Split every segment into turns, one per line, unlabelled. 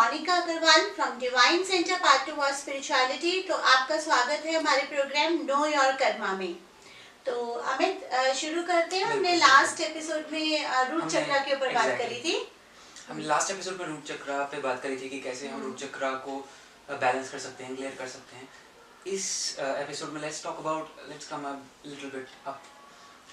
Monika Agarwal from divine centre part two of spirituality. तो आपका स्वागत है हमारे प्रोग्राम नो योर कर्मा में। तो अमित, शुरू करते हैं। हमने लास्ट एपिसोड में रूट चक्रा के ऊपर बात करी थी।
हमने लास्ट एपिसोड में रूट चक्रा पे बात करी थी कि कैसे हम रूट चक्रा को बैलेंस कर सकते हैं, क्लियर कर सकते हैं। इस एपिसोड में let's come a little bit up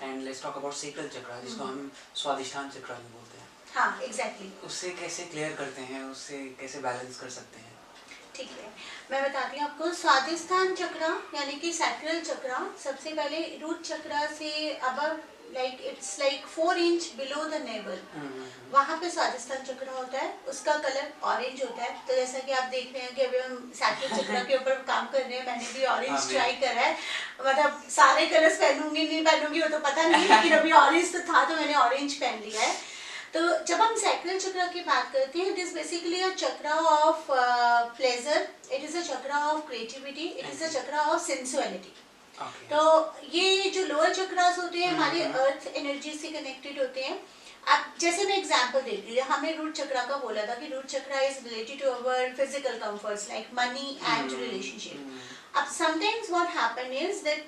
and let's talk about sacral chakra, जिसको हम स्वादिष्ठान चक्रा भी बोलते हैं।
हाँ, एग्जैक्टली।
उससे कैसे क्लियर करते हैं, उससे कैसे बैलेंस कर सकते हैं?
ठीक है, मैं बताती हूँ आपको। स्वादिष्ठान चक्रा यानी कि सैक्रल चक्रा सबसे पहले रूट चक्रा से above like it's like 4 inch below the naval, वहाँ पे स्वादिष्ठान चक्र होता है। उसका कलर ऑरेंज होता है। तो जैसा कि आप देख रहे हैं कि अभी हम सैक्रल चक्र के ऊपर काम कर रहे हैं, मैंने भी ऑरेंज ट्राई करा है। मतलब सारे कलर्स पहनूंगी नहीं पहनूंगी वो तो पता नहीं, लेकिन अभी ऑरेंज तो था तो मैंने ऑरेंज पहन लिया है। तो जब हम सैक्रल चक्र की बात करते हैं, it is basically a chakra of pleasure, it is a chakra of creativity, it is a chakra of sensuality. तो ये जो लोअर चक्रास होते हैं हमारे अर्थ एनर्जी से कनेक्टेड होते हैं। अब जैसे मैं एग्जांपल देती हूँ, हमने रूट चक्रा का बोला था कि root chakra is related to our physical comforts like money and relationship. अब sometimes what happen is that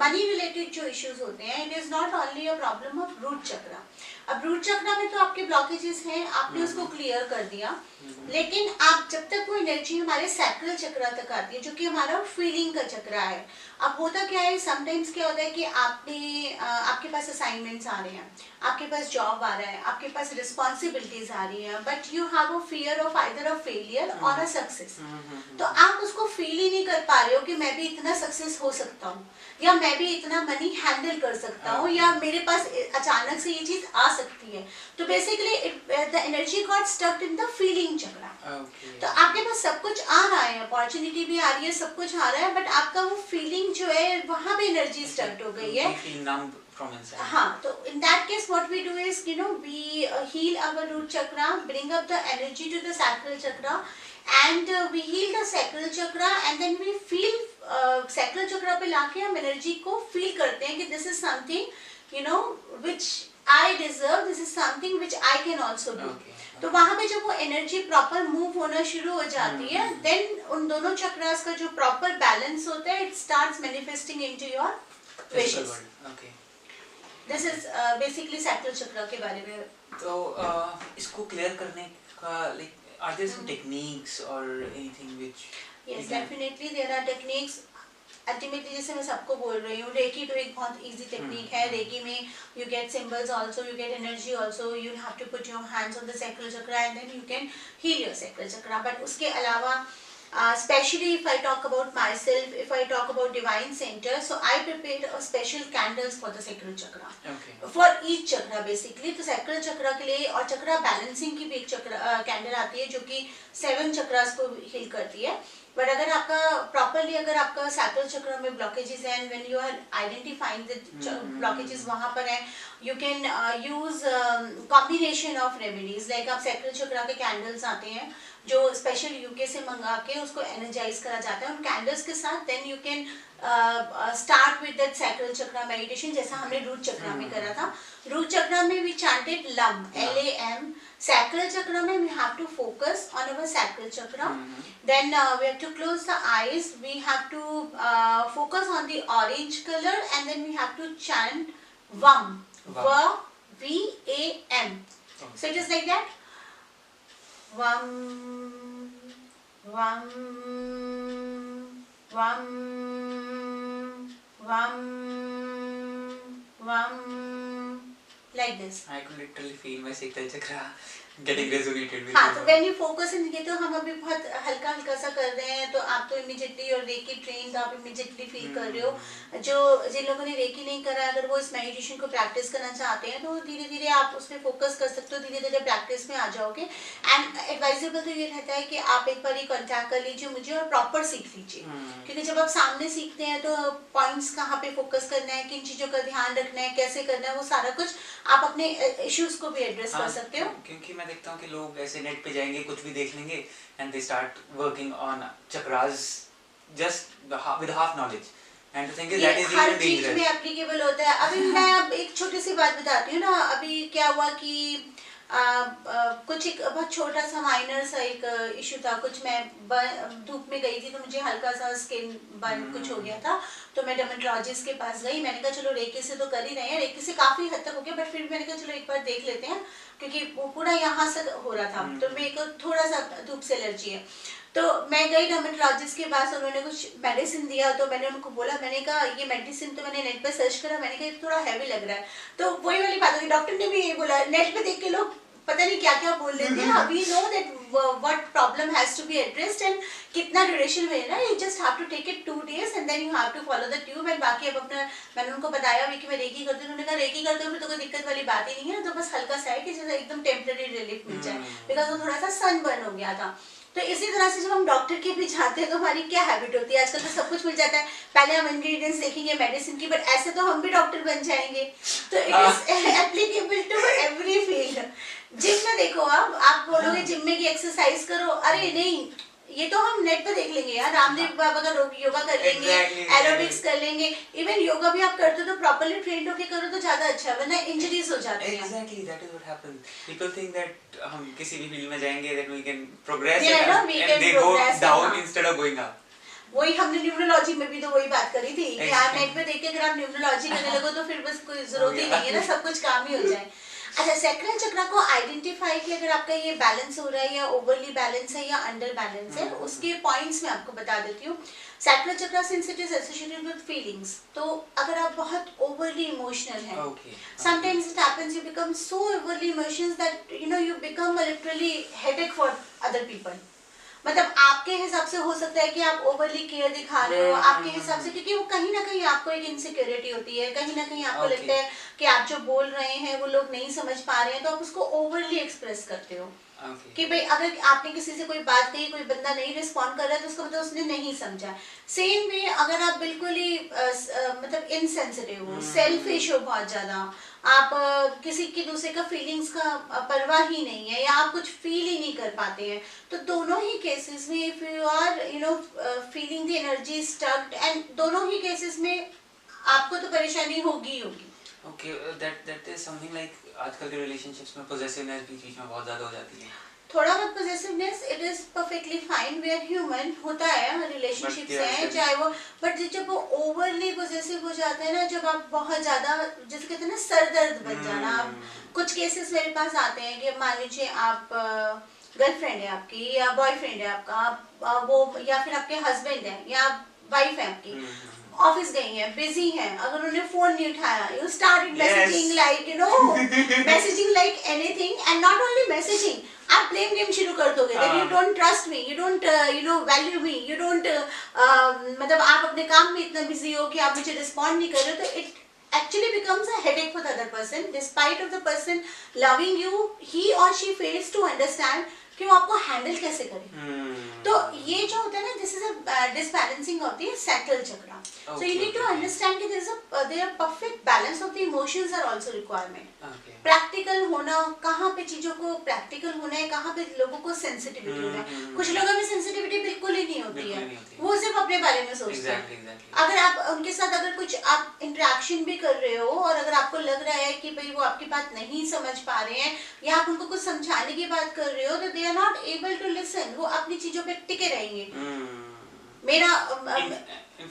money related जो इश्यूज होते हैं, it is not only a problem of root chakra. अब रूट चक्रा में तो आपके ब्लॉकेजेस हैं, आपने उसको क्लियर कर दिया, लेकिन आप जब तक वो एनर्जी हमारे सैक्रल चक्रा तक आती है, जो कि हमारा फीलिंग का चक्रा है। अब होता क्या है, समटाइम्स क्या होता है कि आपके पास असाइनमेंट्स आ रहे हैं, आपके पास जॉब आ रहा है, आपके पास रिस्पॉन्सिबिलिटीज आ रही है, but you have a fear of either a failure और अ सक्सेस। तो आप उसको फील ही नहीं कर पा रहे हो कि मैं भी इतना सक्सेस हो सकता हूँ, या मैं भी इतना मनी हैंडल कर सकता हूँ, या मेरे पास अचानक से ये चीज आ सकती है। तो basically the energy got stuck in the feeling chakra. तो आपके पास सब कुछ आ रहा है, अपॉर्चुनिटी भी आ रही है, सब कुछ आ रहा है, बट आपका वो फीलिंग जो है वहां पे एनर्जी स्टक्ड हो गई है। हाँ, तो in that case what we do is, you know, we heal our root chakra, bring up the energy to the sacral chakra, and we heal the sacral chakra, and then we feel sacral chakra पे लाके हम energy को feel करते हैं कि this is something, you know, which I deserve, this is something which I can also do. तो वहाँ पे जब वो एनर्जी प्रॉपर मूव होना शुरू हो जाती है, देन उन दोनों चक्रास का जो प्रॉपर बैलेंस होता है, it starts manifesting into your wishes. This is basically sacral चक्र के बारे में।
तो इसको क्लियर करने का like are there some techniques or anything which?
Yes, definitely there are techniques. Ultimately जैसे मैं सबको बोल रही हूँ, रेकी तो एक बहुत इजी टेक्निक है। रेकी में you get symbols also, you get energy also, you have to put your hands on the sacral chakra and then you can heal your sacral chakra. But उसके अलावा especially if I talk about myself, if I talk about divine center, so I prepared a special candles for the sacral chakra, for each chakra basically। तो sacral chakra के लिए और chakra balancing की भी एक चक्र कैंडल आती है जो कि 7 चक्रास को हील करती है। बट अगर आपका प्रॉपरली अगर आपका सैक्रल चक्र में ब्लॉकेजेस हैं, when you are identifying the blockages वहाँ पर हैं, you can use combination of remedies. Like आप सैक्रल चक्र के कैंडल्स आते हैं जो स्पेशल यूके से मंगा के उसको एनर्जाइज करा जाता है उन कैंडल्स के साथ। Then you can start with that sacral chakra meditation, जैसा हमने रूट चक्र में करा था। रूट चक्र में we chanted lam, LAM। Sacral chakra mein we have to focus on our sacral chakra. Then we have to close the eyes. We have to focus on the orange color, and then we have to chant VAM. VAM. So it is like that. VAM, VAM, VAM, VAM, VAM. Like this.
I could literally feel my sacral chakra getting resonated with.
हाँ, तो when you focus in, ये तो हम अभी बहुत हल्का हल्का सा कर रहे हैं, तो आप तो इमीडिएटली और रेकी ट्रेन तो आप इमीडिएटली फील कर रहे हो। जो जिन लोगों ने रेकी नहीं करा, अगर वो इस मेडिटेशन को प्रैक्टिस करना चाहते हैं तो धीरे धीरे आप उस पर फोकस कर सकते हो, धीरे धीरे प्रैक्टिस में आ जाओगे। एंड एडवाइजेबल तो ये रहता है कि आप एक बार ही कॉन्टैक्ट कर लीजिए मुझे और प्रॉपर सीख लीजिए, क्योंकि जब आप सामने सीखते हैं तो पॉइंट्स कहाँ पे फोकस करना है, किन चीज़ों का ध्यान रखना है, कैसे करना है, वो सारा कुछ आप अपने इश्यूज को भी एड्रेस कर सकते हो।
क्योंकि मैं देखता हूँ कि लोग ऐसे नेट पे जाएंगे, कुछ भी देख लेंगे and they start working on chakras just with half knowledge and think that is
हर चीज में एप्लीकेबल होता है। अभी मैं अब एक छोटी सी बात बताती हूँ ना, अभी क्या हुआ कि कुछ एक बहुत छोटा सा माइनर सा एक इशू था, कुछ मैं धूप में गई थी तो मुझे हल्का सा स्किन बर्न कुछ हो गया था, तो मैं डर्मेटोलॉजिस्ट के पास गई। मैंने कहा चलो रेकी से तो कर ही रहे हैं, रेकी से काफी हद तक हो गया, बट फिर मैंने कहा चलो एक बार देख लेते हैं, क्योंकि वो पूरा यहाँ से हो रहा था, तो मेरे को थोड़ा सा धूप से एलर्जी है। तो मैं गई डर्मेटोलॉजिस्ट के पास, उन्होंने कुछ मेडिसिन दिया, तो मैंने उनको बोला, मैंने कहा ये मेडिसिन तो मैंने नेट पे सर्च करा, मैंने कहा थोड़ा हैवी लग रहा है। तो वही वाली बात होगी, डॉक्टर ने भी यही बोला, नेट पे देख के लोग पता नहीं क्या क्या बोल लेते हैं। We know that what problem has to be addressed and कितना ड्यूरेशन में है, you just have to take it 2 days and then you have to follow the tube. And बाकी अब अपना मैंने उनको बताया भी कि मैं रेकी करती हूँ, उन्होंने कहा रेकी करते हो फिर तो कोई दिक्कत वाली बात ही नहीं है, तो बस हल्का सा है कि जैसे एकदम टेम्पररी रिलीफ मिल जाए, बिकॉज वो थोड़ा सा सनबर्न हो गया था। तो इसी तरह से जब हम डॉक्टर के भी जाते हैं तो हमारी क्या हैबिट होती है, आजकल तो सब कुछ मिल जाता है, पहले हम इंग्रेडिएंट्स देखेंगे मेडिसिन की, बट ऐसे तो हम भी डॉक्टर बन जाएंगे। तो it is applicable to every field. Gym में देखो, आप बोलोगे जिम में की एक्सरसाइज करो, अरे नहीं, ये तो हम नेट पे देख लेंगे यार, रामदेव बाबा का योगा कर लेंगे, एरोबिक्स कर लेंगे, इवन योगा भी आप करते हो तो प्रॉपर्ली ट्रेन्ड होके करो तो ज्यादा अच्छा है, वरना इंजरीज हो जाती हैं।
Exactly, that is what happens. People think that हम किसी भी फील्ड में जाएंगे then we can progress
and
they go down instead of going up.
वही हमने न्यूमरोलॉजी में भी तो वही बात करी थी कि आप नेट पे देख के अगर आप न्यूमरोलॉजी करने लगो तो फिर बस कोई जरूरत ही नहीं है ना, सब कुछ काम ही हो जाए। अच्छा, सैक्रल चक्र को आइडेंटिफाई कि अगर आपका ये बैलेंस हो रहा है या ओवरली बैलेंस है या अंडर बैलेंस है, उसके पॉइंट्स मैं आपको बता देती हूँ। सैक्रल चक्र since it is associated with feelings, तो अगर आप बहुत ओवरली इमोशनल हैं, sometimes it happens you become so overly emotional that you know you become literally headache for other people. मतलब आपके हिसाब से हो सकता है कि आप ओवरली केयर दिखा रहे हो, आपके हिसाब से, क्योंकि वो कहीं ना कहीं आपको एक इनसिक्योरिटी होती है, कहीं ना कहीं आपको लगता है कि आप जो बोल रहे हैं वो लोग नहीं समझ पा रहे हैं, तो आप उसको ओवरली एक्सप्रेस करते हो कि भाई अगर आपने किसी से कोई बात कही, कोई बंदा नहीं रिस्पॉन्ड कर रहा है तो उसका मतलब उसने नहीं समझा। सेम वे अगर आप बिल्कुल ही मतलब इनसेंसिटिव हो, सेल्फिश हो बहुत ज्यादा, आप किसी की दूसरे का फीलिंग्स का परवाह ही नहीं है, या आप कुछ फील ही नहीं कर पाते हैं, तो दोनों ही केसेस में if you are you know feeling the energy stuck, and दोनों ही केसेस में आपको तो परेशानी होगी होगी।
Okay, that is something like आजकल के रिलेशनशिप्स में पोजेसिवनेस भी बीच में बहुत ज्यादा हो जाती है।
थोड़ा बहुत possessiveness it is perfectly fine, we are human, होता है, रिलेशनशिप्स हैं चाहे वो, बट जब वो ओवरली पोजेसिव हो जाता है ना, जब आप बहुत ज्यादा जैसे कहते हैं ना सर दर्द बन जाना। कुछ केसेस मेरे पास आते हैं कि मान लीजिए आप गर्लफ्रेंड है आपकी या बॉयफ्रेंड है आपका, वो या फिर आपके हस्बैंड है या वाइफ है आपकी, ऑफिस गई हैं, बिजी हैं, अगर उन्होंने फोन नहीं उठाया, you started messaging like you know messaging like anything, and not only messaging, आप ब्लेम गेम शुरू कर दोगे that you don't trust me, you don't you know value me, you don't मतलब आप अपने काम में इतना बिजी हो कि आप मुझे रिस्पॉन्ड नहीं कर रहे हो, तो it actually becomes a headache for the other person, despite of the person loving you, he or she fails to understand कि वो आपको हैंडल कैसे करे। तो ये जो होता है ना, this is a disbalancing of the sacral chakra. So you need to understand कि there are perfect balance of the emotions are also requirement. Practical होना, कहाँ पे चीजों को प्रैक्टिकल होना है, कहाँ पे लोगों को सेंसिटिविटी होना है। कुछ लोगों में सेंसिटिविटी बिल्कुल ही नहीं होती है, वो सिर्फ अपने बारे में सोचते हैं। अगर आप उनके साथ अगर कुछ आप इंटरेक्शन भी कर रहे हो और अगर आपको लग रहा है कि भाई वो आपकी बात नहीं समझ पा रहे हैं या आप उनको कुछ समझाने की बात कर रहे हो, तो they are not able to listen, वो अपनी चीजों पे टिके रहेंगे। मेरा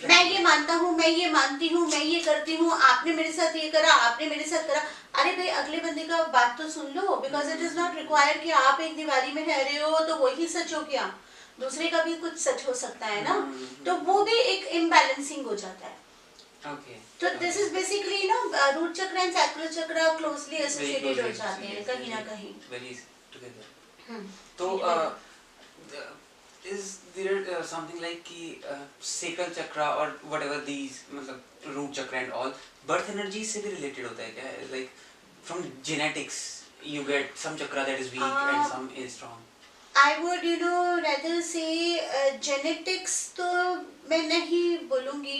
मैं ये मानता हूँ, मैं ये मानती हूँ, मैं ये करती हूँ, आपने मेरे साथ ये करा, आपने मेरे साथ करा। अरे भाई अगले बंदे का बात तो सुन लो, because it is not required कि आप एक दीवारी में रह रहे हो तो वही सच हो क्या, दूसरे का भी कुछ सच हो सकता है ना, तो वो भी एक इम्बैलेंसिंग हो जाता है। तो this is basically no root chakra and sacral chakra closely associated हो जाते हैं कहीं ना कहीं,
वेरी टुगेदर। तो is there something like कि sacral chakra or whatever these मतलब root chakra and all birth energy से भी related होता है क्या, like from genetics you get some chakra that is weak and some is strong?
I would you know rather say genetics तो मैं नहीं बोलूँगी,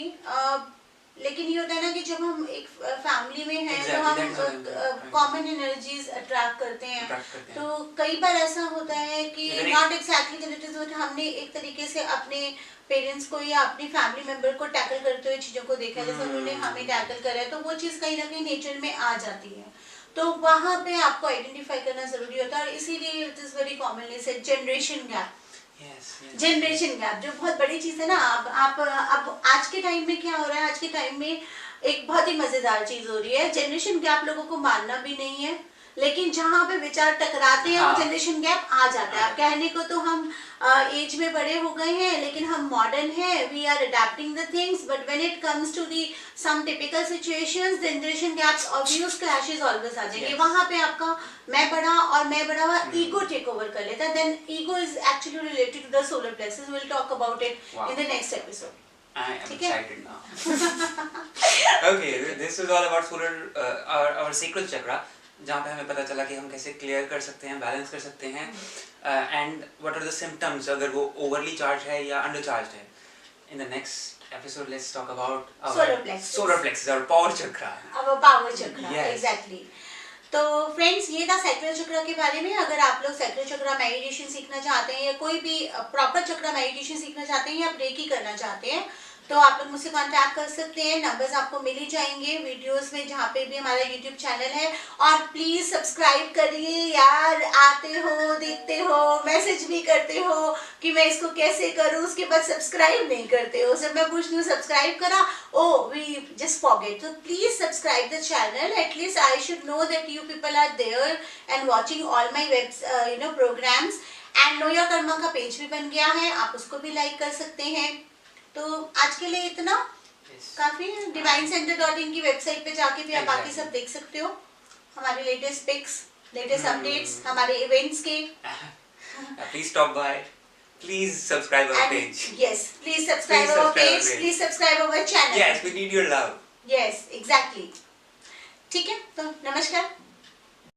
लेकिन ये होता है ना कि जब हम एक फैमिली में हैं तो हम कॉमन एनर्जीज अट्रैक्ट करते हैं, तो कई बार ऐसा होता है कि नॉट एग्जैक्टली जेनेटिक्स, बट हमने एक तरीके से अपने पेरेंट्स को या अपनी फैमिली मेंबर को टैकल करते हुए चीजों को देखा है, जैसे उन्होंने हमें टैकल करा है, तो वो चीज़ कहीं ना कहीं नेचर में आ जाती है। तो वहाँ पे आपको आइडेंटिफाई करना जरूरी होता है, और इसीलिए it is very commonly said generation gap. Generation gap जो बहुत बड़ी चीज है ना। अब आज के टाइम में क्या हो रहा है, आज के टाइम में एक बहुत ही मजेदार चीज हो रही है। जनरेशन गैप लोगों को मानना भी नहीं है, लेकिन जहाँ पे विचार टकराते हैं वो जनरेशन गैप आ जाता है। अब कहने को तो हम एज में बड़े हो गए हैं, लेकिन हम मॉडर्न हैं, we are adapting the things, but when it comes to the some typical situations, generation gaps obvious clashes always आ जाएंगे। वहाँ पे आपका मैं बड़ा और मैं बड़ा हुआ ईगो टेक ओवर कर लेता है। Then ego is actually related to the solar plexus. We will talk about it in the next episode.
I am excited now. Okay, this is all about solar, our sacral chakra, जहाँ पे हमें पता चला कि हम कैसे clear कर सकते हैं, बैलेंस कर सकते हैं, and what are the symptoms अगर वो ओवरली चार्ज है या अंडर चार्ज है। In the next episode let's talk about solar plexus, our power chakra.
Our power chakra,
Yes.
exactly. तो फ्रेंड्स ये था सैक्रल चक्रा के बारे में। अगर आप लोग सैक्रल चक्रा मेडिटेशन सीखना चाहते हैं या कोई भी प्रॉपर चक्रा मेडिटेशन सीखना चाहते हैं या आप रेकी करना चाहते हैं, तो आप लोग मुझसे कांटेक्ट कर सकते हैं। नंबर्स आपको मिल ही जाएंगे वीडियोस में, जहाँ पे भी हमारा यूट्यूब चैनल है। और प्लीज सब्सक्राइब करिए यार, आते हो, देखते हो, मैसेज भी करते हो कि मैं इसको कैसे करूँ, उसके बाद सब्सक्राइब नहीं करते हो। जब मैं पूछती हूँ सब्सक्राइब करा, ओ वी जस्ट फॉरगेट। तो please subscribe the channel, at least I should know that you people are there and watching all my web programs. And know your karma का पेज भी बन गया है, आप उसको भी लाइक कर सकते हैं। तो आज के लिए इतना काफी है। divineCenter.in की वेबसाइट पे जाके भी आप बाकी सब देख सकते हो, हमारे लेटेस्ट पिक्स, लेटेस्ट अपडेट्स, हमारे इवेंट्स के।
Please stop by. Please subscribe our page.
Yes, please subscribe our page. Please subscribe our channel.
Yes, we need your love.
Yes, exactly. ठीक है, तो नमस्कार।